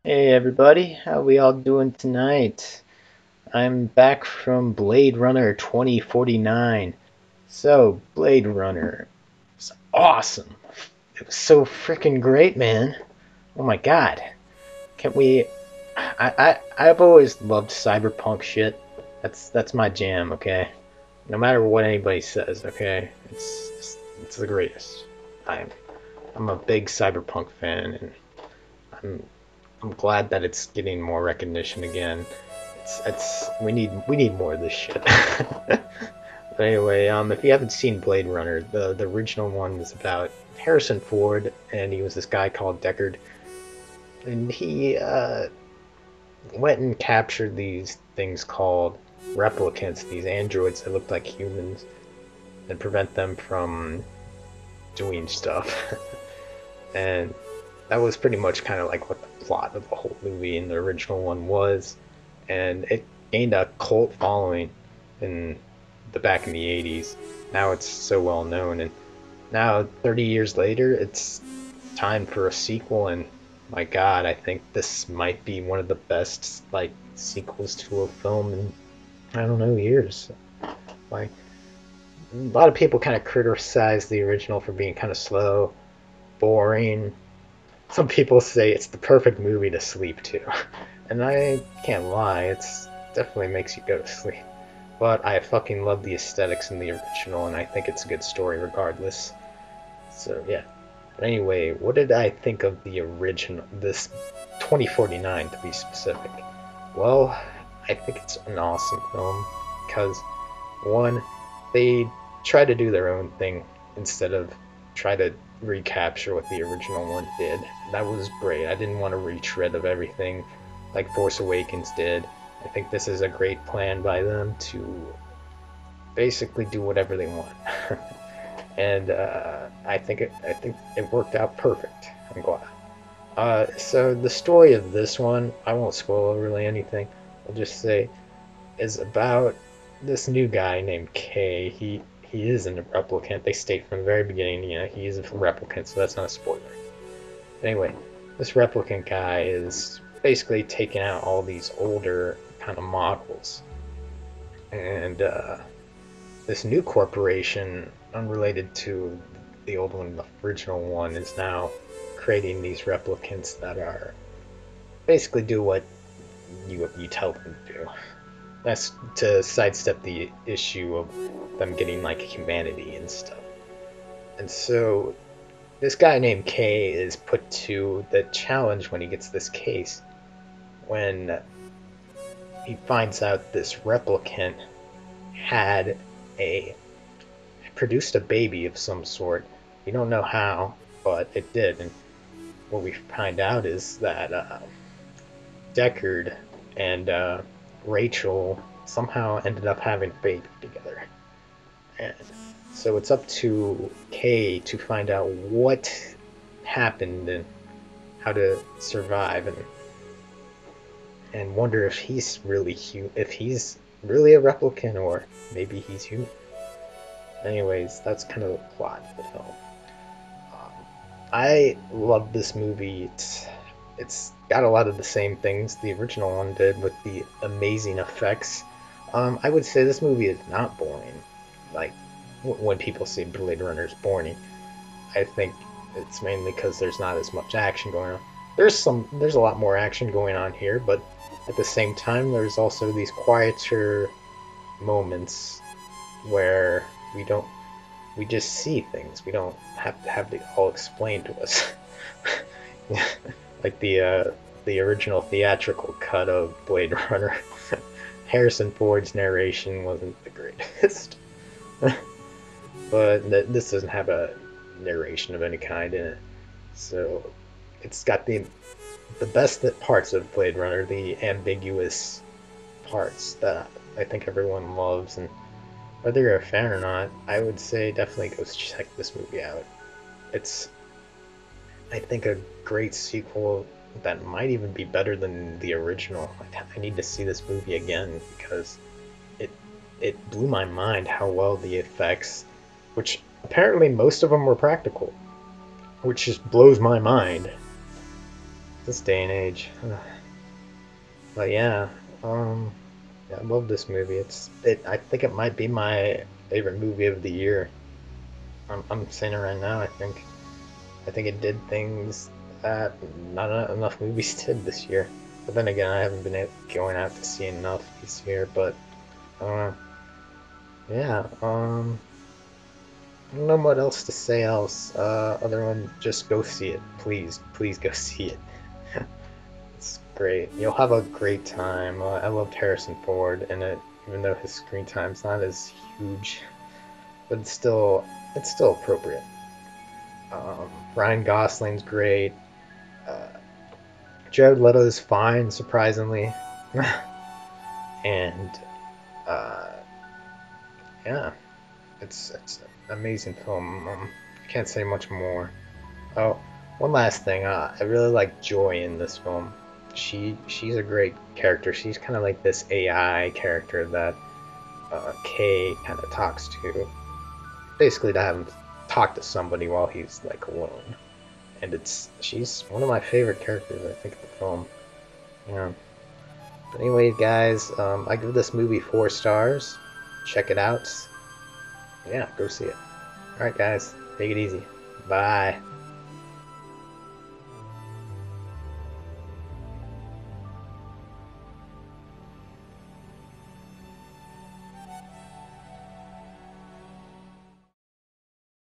Hey everybody, how we all doing tonight? I'm back from Blade Runner 2049. So, Blade Runner was awesome. It was so freaking great, man. Oh my god. Can we I've always loved cyberpunk shit. That's my jam, okay? No matter what anybody says, okay? It's the greatest. I'm I'm a big cyberpunk fan and I'm I'm glad that it's getting more recognition again. It's we need more of this shit. But anyway, if you haven't seen Blade Runner, the original one was about Harrison Ford, and he was this guy called Deckard, and he went and captured these things called replicants, these androids that looked like humans, and prevent them from doing stuff. And that was pretty much kind of like what the plot of the whole movie in the original one was, and it gained a cult following in the back in the 80s. Now it's so well known, and now 30 years later, it's time for a sequel. And my God, I think this might be one of the best like sequels to a film in I don't know years. Like a lot of people kind of criticize the original for being kind of slow, boring. Some people say it's the perfect movie to sleep to, and I can't lie, it's definitely makes you go to sleep. But I fucking love the aesthetics in the original, and I think it's a good story regardless. So yeah. But anyway, what did I think of the original, this 2049 to be specific? Well, I think it's an awesome film because one, they try to do their own thing instead of try to recapture what the original one did. That was great. I didn't want to retread of everything like Force Awakens did. I think this is a great plan by them to basically do whatever they want. And I think it worked out perfect. I'm glad. So the story of this one, I won't spoil really anything. I'll just say is about this new guy named K. He is a replicant. They state from the very beginning, he is a replicant, so that's not a spoiler. Anyway, this replicant guy is basically taking out all these older kind of models, and this new corporation, unrelated to the old one, the original one, is now creating these replicants that are basically do what you tell them to do. That's to sidestep the issue of them getting like humanity and stuff. And so this guy named Kay is put to the challenge when he gets this case, when he finds out this replicant had a produced a baby of some sort. We don't know how, but it did. And what we find out is that Deckard and Rachel somehow ended up having a baby together. And so it's up to Kay to find out what happened and how to survive, and wonder if he's really a replicant, or maybe he's human. Anyways, that's kind of the plot of the film. I love this movie. It's got a lot of the same things the original one did with the amazing effects. I would say this movie is not boring. Like when people say Blade Runner is boring, I think it's mainly because there's not as much action going on. There's a lot more action going on here, but at the same time, there's also these quieter moments where we just see things. We don't have to have it all explained to us. Like the original theatrical cut of Blade Runner. Harrison Ford's narration wasn't the greatest. But this doesn't have a narration of any kind in it. So it's got the best parts of Blade Runner, the ambiguous parts that I think everyone loves, and whether you're a fan or not, I would say definitely go check this movie out. It's, I think, a great sequel that might even be better than the original. I need to see this movie again because it it blew my mind how well the effects, which apparently most of them were practical, which just blows my mind. this day and age. But yeah, yeah, I love this movie. I think it might be my favorite movie of the year. I'm saying it right now. I think it did things that not enough movies did this year. But then again, I haven't been going out to see enough this year. But I don't know. Yeah. I don't know what else to say else. Other than just go see it, please, please go see it. It's great. You'll have a great time. I loved Harrison Ford in it, even though his screen time's not as huge, but it's still appropriate. Ryan Gosling's great. Uh, Jared Leto's fine, surprisingly, and uh, yeah, it's an amazing film. I can't say much more. Oh, one last thing. I really like Joy in this film. She's a great character. She's kind of like this AI character that Kay kind of talks to, basically to have him talk to somebody while he's like alone. And she's one of my favorite characters, I think, in the film. Yeah. But anyway, guys, I give this movie 4 stars. Check it out. Yeah, go see it. All right, guys, take it easy. Bye.